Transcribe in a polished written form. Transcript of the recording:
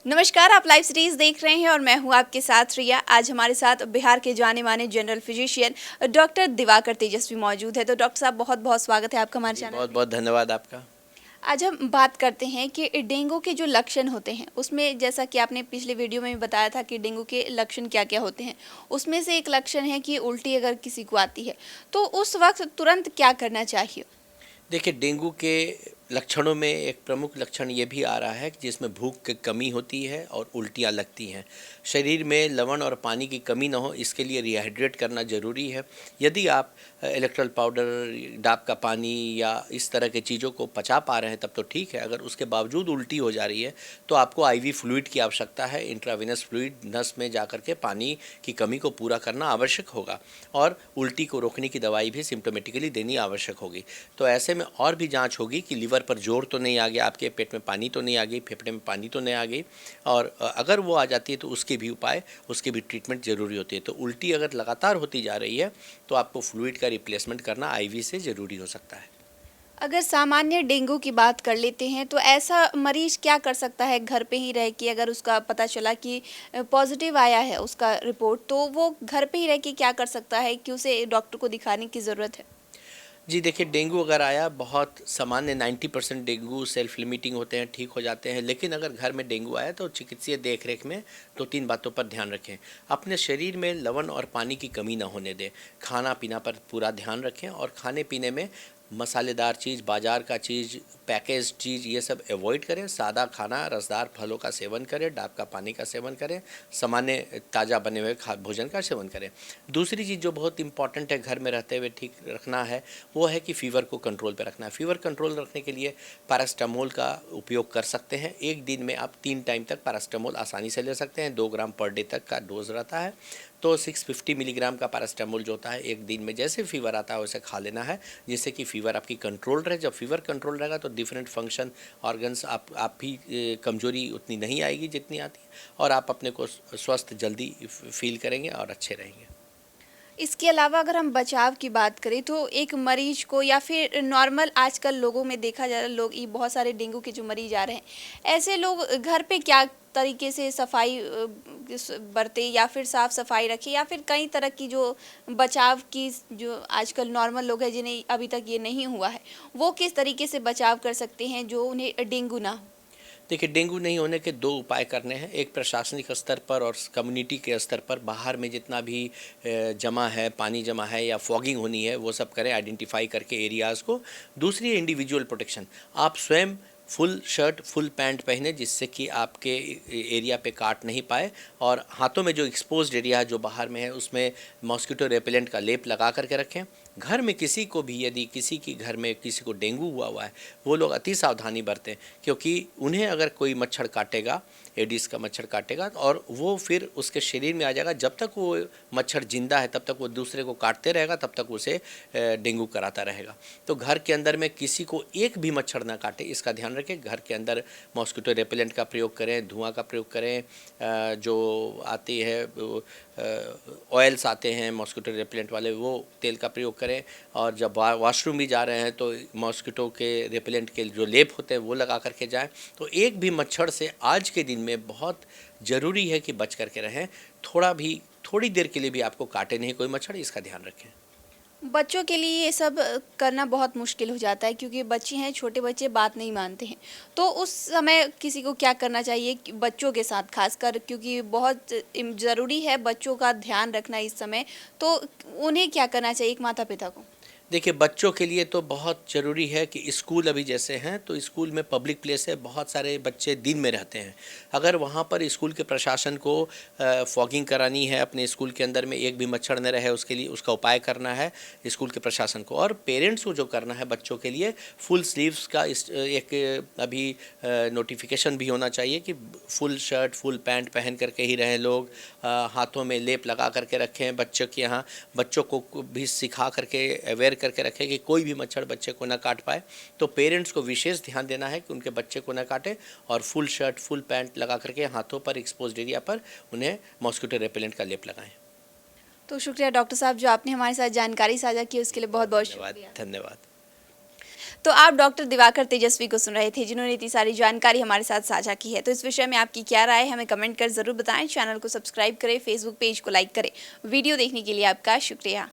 नमस्कार, आप live series देख रहे हैं और मैं हूं आपके साथ रिया। आज हमारे साथ बिहार के जाने माने जनरल फिजिशियन डॉक्टर दिवाकर तेजस्वी मौजूद है। तो डॉक्टर साहब, बहुत बहुत स्वागत है आपका हमारे जी, चैनल बहुत में। बहुत धन्यवाद आपका। आज हम बात करते हैं कि डेंगू के जो लक्षण होते हैं उसमें, जैसा कि आपने पिछले वीडियो में भी बताया था कि डेंगू के लक्षण क्या क्या होते हैं, उसमें से एक लक्षण है कि उल्टी अगर किसी को आती है तो उस वक्त तुरंत क्या करना चाहिए। देखिए, डेंगू के लक्षणों में एक प्रमुख लक्षण ये भी आ रहा है कि जिसमें भूख की कमी होती है और उल्टियाँ लगती हैं। शरीर में लवण और पानी की कमी ना हो, इसके लिए रिहाइड्रेट करना ज़रूरी है। यदि आप इलेक्ट्रल पाउडर, डाब का पानी या इस तरह की चीज़ों को पचा पा रहे हैं तब तो ठीक है। अगर उसके बावजूद उल्टी हो जा रही है तो आपको आईवी फ्लूइड की आवश्यकता है। इंट्रावेनस फ्लूइड नस में जा कर के पानी की कमी को पूरा करना आवश्यक होगा और उल्टी को रोकने की दवाई भी सिम्टोमेटिकली देनी आवश्यक होगी। तो ऐसे में और भी जांच होगी कि लीवर पर जोर तो नहीं आ गया, आपके पेट में पानी तो नहीं आ गई, फेफड़े में पानी तो नहीं आ गई। और अगर वो आ जाती है तो उसके भी उपाय, उसके भी ट्रीटमेंट ज़रूरी होती है। तो उल्टी अगर लगातार होती जा रही है तो आपको फ्लूइड का रिप्लेसमेंट करना आईवी से ज़रूरी हो सकता है। अगर सामान्य डेंगू की बात कर लेते हैं तो ऐसा मरीज क्या कर सकता है घर पे ही रह के, अगर उसका पता चला कि पॉजिटिव आया है उसका रिपोर्ट, तो वो घर पे ही रह के क्या कर सकता है कि उसे डॉक्टर को दिखाने की ज़रूरत है। जी देखिए, डेंगू अगर आया, बहुत सामान्य 90% डेंगू सेल्फ लिमिटिंग होते हैं, ठीक हो जाते हैं। लेकिन अगर घर में डेंगू आया तो चिकित्सीय देखरेख में 2-3 बातों पर ध्यान रखें। अपने शरीर में लवण और पानी की कमी ना होने दें। खाना पीना पर पूरा ध्यान रखें और खाने पीने में मसालेदार चीज़, बाज़ार का चीज़, पैकेज चीज़, ये सब अवॉइड करें। सादा खाना, रसदार फलों का सेवन करें, डाब का पानी का सेवन करें, सामान्य ताज़ा बने हुए भोजन का सेवन करें। दूसरी चीज़ जो बहुत इंपॉर्टेंट है घर में रहते हुए ठीक रखना है, वो है कि फ़ीवर को कंट्रोल पे रखना है। फ़ीवर कंट्रोल रखने के लिए पैरास्टामोल का उपयोग कर सकते हैं। एक दिन में आप 3 टाइम तक पैरास्टामोल आसानी से ले सकते हैं। 2 ग्राम पर डे तक का डोज रहता है। तो 650 मिलीग्राम का पैरास्टामोल जो होता है, एक दिन में जैसे फ़ीवर आता है वैसे खा लेना है, जिससे कि फ़ीवर आपकी कंट्रोल रहे। जब फ़ीवर कंट्रोल रहेगा तो डिफरेंट फंक्शन ऑर्गन्स आप भी कमज़ोरी उतनी नहीं आएगी जितनी आती है, और आप अपने को स्वस्थ जल्दी फील करेंगे और अच्छे रहेंगे। इसके अलावा अगर हम बचाव की बात करें तो एक मरीज को, या फिर नॉर्मल आजकल लोगों में देखा जा रहा है, लोग ये बहुत सारे डेंगू के जो मरीज आ रहे हैं, ऐसे लोग घर पे क्या तरीके से सफाई बरते, या फिर साफ सफाई रखे, या फिर कई तरह की जो बचाव की, जो आजकल नॉर्मल लोग हैं जिन्हें अभी तक ये नहीं हुआ है, वो किस तरीके से बचाव कर सकते हैं जो उन्हें डेंगू ना हो। देखिए, डेंगू नहीं होने के 2 उपाय करने हैं। एक प्रशासनिक स्तर पर और कम्युनिटी के स्तर पर बाहर में जितना भी जमा है, पानी जमा है या फॉगिंग होनी है, वो सब करें आइडेंटिफाई करके एरियाज़ को। दूसरी है इंडिविजुअल प्रोटेक्शन। आप स्वयं फुल शर्ट, फुल पैंट पहने जिससे कि आपके एरिया पे काट नहीं पाए, और हाथों में जो एक्सपोज्ड एरिया है जो बाहर में है उसमें मॉस्किटो रेपेलेंट का लेप लगा करके रखें। घर में किसी को भी, यदि किसी की घर में किसी को डेंगू हुआ है, वो लोग अति सावधानी बरतें, क्योंकि उन्हें अगर कोई मच्छर काटेगा, एडिस का मच्छर काटेगा, और वो फिर उसके शरीर में आ जाएगा, जब तक वो मच्छर जिंदा है तब तक वो दूसरे को काटते रहेगा, तब तक उसे डेंगू कराता रहेगा। तो घर के अंदर में किसी को एक भी मच्छर ना काटे, इसका ध्यान रखें। घर के अंदर मॉस्किटो रेपेलेंट का प्रयोग करें, धुआं का प्रयोग करें। जो आती है ऑयल्स आते हैं मॉस्किटो रेपेलेंट वाले, वो तेल का प्रयोग करें। और जब वॉशरूम भी जा रहे हैं तो मॉस्किटो के रेपेलेंट के जो लेप होते हैं वो लगा करके जाएं। तो एक भी मच्छर से आज के दिन में बहुत ज़रूरी है कि बच करके रहें। थोड़ी देर के लिए भी आपको काटे नहीं कोई मच्छर, इसका ध्यान रखें। बच्चों के लिए ये सब करना बहुत मुश्किल हो जाता है, क्योंकि बच्चे हैं, छोटे बच्चे बात नहीं मानते हैं। तो उस समय किसी को क्या करना चाहिए बच्चों के साथ खासकर, क्योंकि बहुत ज़रूरी है बच्चों का ध्यान रखना इस समय। तो उन्हें क्या करना चाहिए एक माता पिता को। देखिए, बच्चों के लिए तो बहुत ज़रूरी है कि स्कूल अभी जैसे हैं तो स्कूल में पब्लिक प्लेस है, बहुत सारे बच्चे दिन में रहते हैं। अगर वहाँ पर स्कूल के प्रशासन को फॉगिंग करानी है, अपने स्कूल के अंदर में एक भी मच्छर न रहे, उसके लिए उसका उपाय करना है स्कूल के प्रशासन को। और पेरेंट्स को जो करना है बच्चों के लिए, फुल स्लीव्स का एक अभी नोटिफिकेशन भी होना चाहिए कि फुल शर्ट, फुल पैंट पहन करके ही रहें लोग। हाथों में लेप लगा करके रखें। बच्चों के यहाँ बच्चों को भी सिखा करके अवेयर करके रखें कि कोई भी मच्छर बच्चे को ना काट पाए। तो पेरेंट्स को विशेष ध्यान देना है कि उनके बच्चे को ना काटे, और फुल शर्ट, फुल पैंट लगा करके हाथों पर एक्सपोज्ड एरिया पर उन्हें मॉस्किटो रेपेलेंट का लेप लगाएं। तो शुक्रिया डॉक्टर साहब, जो आपने हमारे साथ जानकारी साझा की उसके लिए बहुत बहुत धन्यवाद, शुक्रिया। धन्यवाद। तो आप डॉक्टर दिवाकर तेजस्वी को सुन रहे थे, जिन्होंने इतनी सारी जानकारी हमारे साथ साझा की है। तो इस विषय में आपकी क्या राय है, हमें कमेंट कर जरूर बताएं। चैनल को सब्सक्राइब करें, फेसबुक पेज को लाइक करें। वीडियो देखने के लिए आपका शुक्रिया।